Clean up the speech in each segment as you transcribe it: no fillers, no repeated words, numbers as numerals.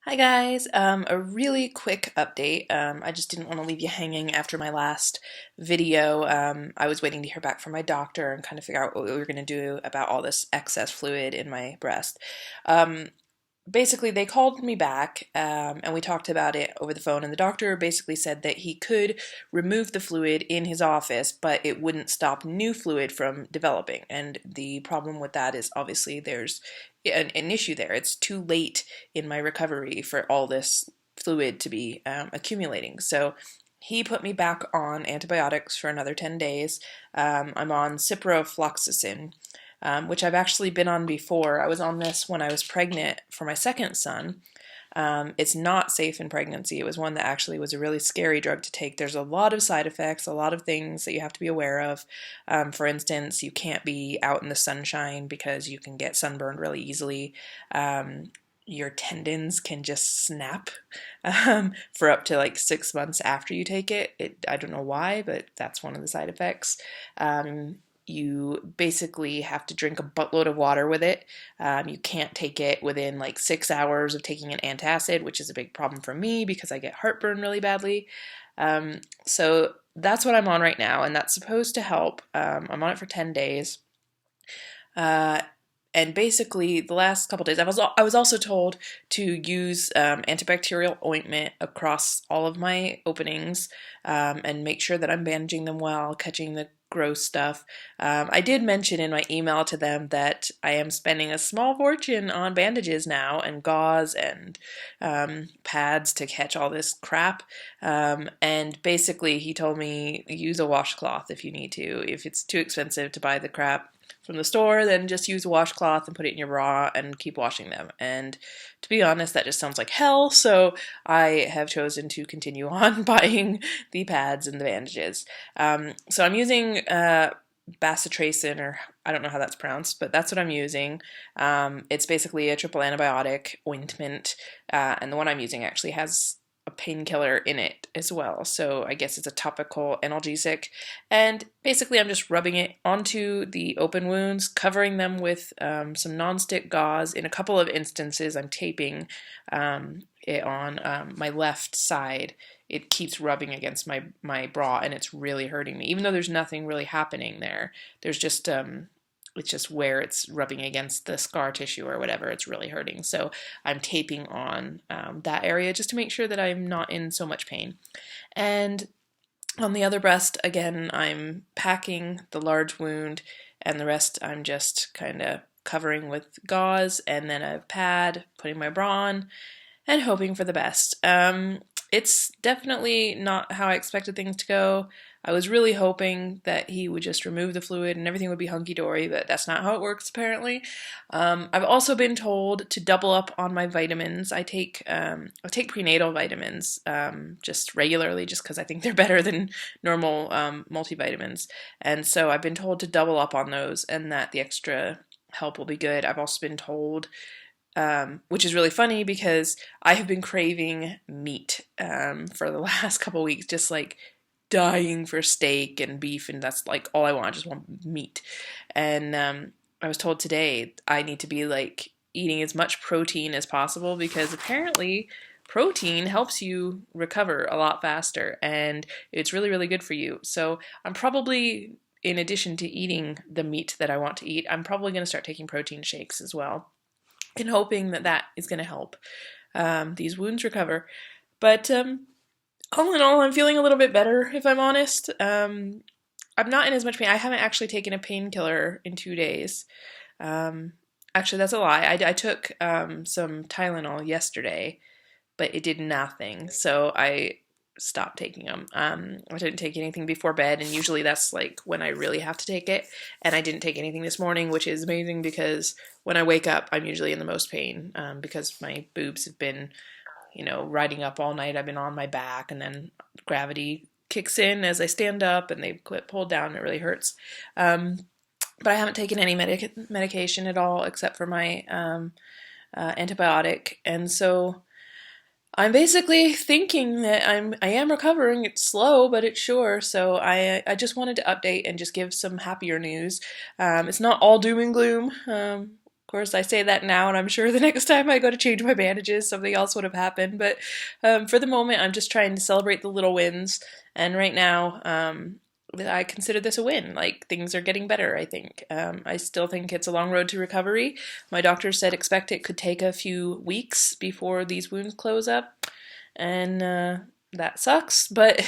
Hi guys, a really quick update. I just didn't want to leave you hanging after my last video. I was waiting to hear back from my doctor and kind of figure out what we were going to do about all this excess fluid in my breast. Um, Basically, they called me back and we talked about it over the phone, and the doctor basically said that he could remove the fluid in his office, but it wouldn't stop new fluid from developing. And the problem with that is obviously there's an issue there. It's too late in my recovery for all this fluid to be accumulating. So he put me back on antibiotics for another 10 days. I'm on ciprofloxacin, which I've actually been on before. I was on this when I was pregnant for my second son. It's not safe in pregnancy. It was one that actually was a really scary drug to take. There's a lot of side effects, a lot of things that you have to be aware of. For instance, you can't be out in the sunshine because you can get sunburned really easily. Your tendons can just snap for up to like 6 months after you take it. I don't know why, but that's one of the side effects. You basically have to drink a buttload of water with it. You can't take it within like 6 hours of taking an antacid, which is a big problem for me because I get heartburn really badly. So that's what I'm on right now, and that's supposed to help. I'm on it for 10 days. And basically, the last couple days, I was also told to use antibacterial ointment across all of my openings and make sure that I'm bandaging them well, catching the gross stuff. I did mention in my email to them that I am spending a small fortune on bandages now and gauze and pads to catch all this crap. And basically, he told me use a washcloth if you need to. If it's too expensive to buy the crap from the store, then just use a washcloth and put it in your bra and keep washing them. And to be honest, that just sounds like hell, so I have chosen to continue on buying the pads and the bandages. So I'm using bacitracin, or I don't know how that's pronounced, but that's what I'm using. It's basically a triple antibiotic ointment, and the one I'm using actually has a painkiller in it as well. So I guess it's a topical analgesic. And basically I'm just rubbing it onto the open wounds, covering them with some nonstick gauze. In a couple of instances, I'm taping it on my left side. It keeps rubbing against my bra, and it's really hurting me. Even though there's nothing really happening there, there's just it's just where it's rubbing against the scar tissue or whatever, it's really hurting. So I'm taping on that area just to make sure that I'm not in so much pain. And on the other breast, again, I'm packing the large wound, and the rest I'm just kind of covering with gauze and then a pad, putting my bra on, and hoping for the best. It's definitely not how I expected things to go. I was really hoping that he would just remove the fluid and everything would be hunky-dory, but that's not how it works, apparently. I've also been told to double up on my vitamins. I take prenatal vitamins just regularly, just because I think they're better than normal multivitamins. And so I've been told to double up on those, and that the extra help will be good. I've also been told, which is really funny because I have been craving meat for the last couple weeks, just like dying for steak and beef, and that's like all I want. I just want meat. And I was told today I need to be like eating as much protein as possible because apparently protein helps you recover a lot faster, and it's really, really good for you. So I'm probably, in addition to eating the meat that I want to eat, I'm probably going to start taking protein shakes as well, and hoping that that is going to help these wounds recover. But all in all, I'm feeling a little bit better, if I'm honest. I'm not in as much pain. I haven't actually taken a painkiller in 2 days. Actually, that's a lie. I took some Tylenol yesterday, but it did nothing, so I stopped taking them. I didn't take anything before bed, and usually that's like when I really have to take it. And I didn't take anything this morning, which is amazing because when I wake up, I'm usually in the most pain because my boobs have been, riding up all night. I've been on my back, and then gravity kicks in as I stand up, and they get pulled down. It really hurts. But I haven't taken any medication at all except for my antibiotic, and so I'm basically thinking that I am recovering. It's slow, but it's sure. So I just wanted to update and just give some happier news. It's not all doom and gloom. course, I say that now, and I'm sure the next time I go to change my bandages, something else would have happened. But for the moment, I'm just trying to celebrate the little wins. And right now, I consider this a win. Like, things are getting better, I think. I still think it's a long road to recovery. My doctor said expect it could take a few weeks before these wounds close up. And that sucks, but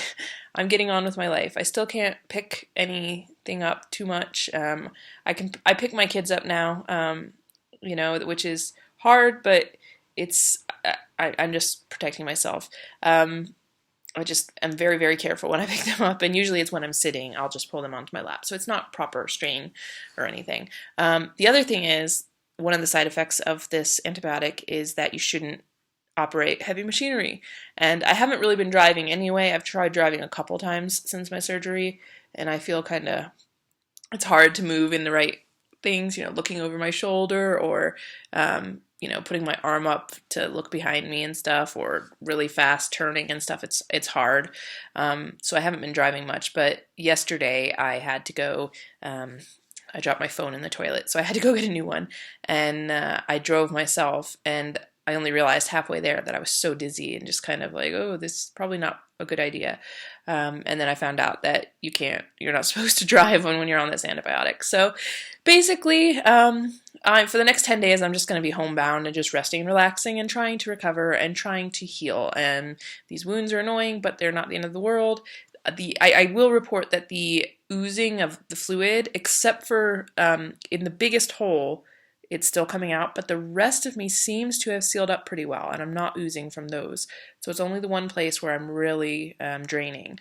I'm getting on with my life. I still can't pick anything up too much. I pick my kids up now, which is hard, but I'm just protecting myself. I just am very, very careful when I pick them up, and usually it's when I'm sitting, I'll just pull them onto my lap. So it's not proper strain or anything. The other thing is, one of the side effects of this antibiotic is that you shouldn't operate heavy machinery. And I haven't really been driving anyway. I've tried driving a couple times since my surgery, and I feel it's hard to move in the right things, looking over my shoulder or, putting my arm up to look behind me and stuff, or really fast turning and stuff. It's hard. So I haven't been driving much, but yesterday I had to go, I dropped my phone in the toilet, so I had to go get a new one, and I drove myself, and I only realized halfway there that I was so dizzy and just kind of like, oh, this is probably not a good idea. And then I found out that you're not supposed to drive when you're on this antibiotic. So basically, for the next 10 days, I'm just going to be homebound and just resting and relaxing and trying to recover and trying to heal. And these wounds are annoying, but they're not the end of the world. I will report that the oozing of the fluid, except for in the biggest hole, it's still coming out, but the rest of me seems to have sealed up pretty well, and I'm not oozing from those. So it's only the one place where I'm really draining,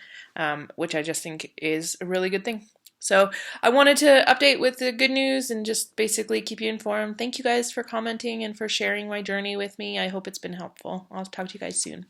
which I just think is a really good thing. So I wanted to update with the good news and just basically keep you informed. Thank you guys for commenting and for sharing my journey with me. I hope it's been helpful. I'll talk to you guys soon.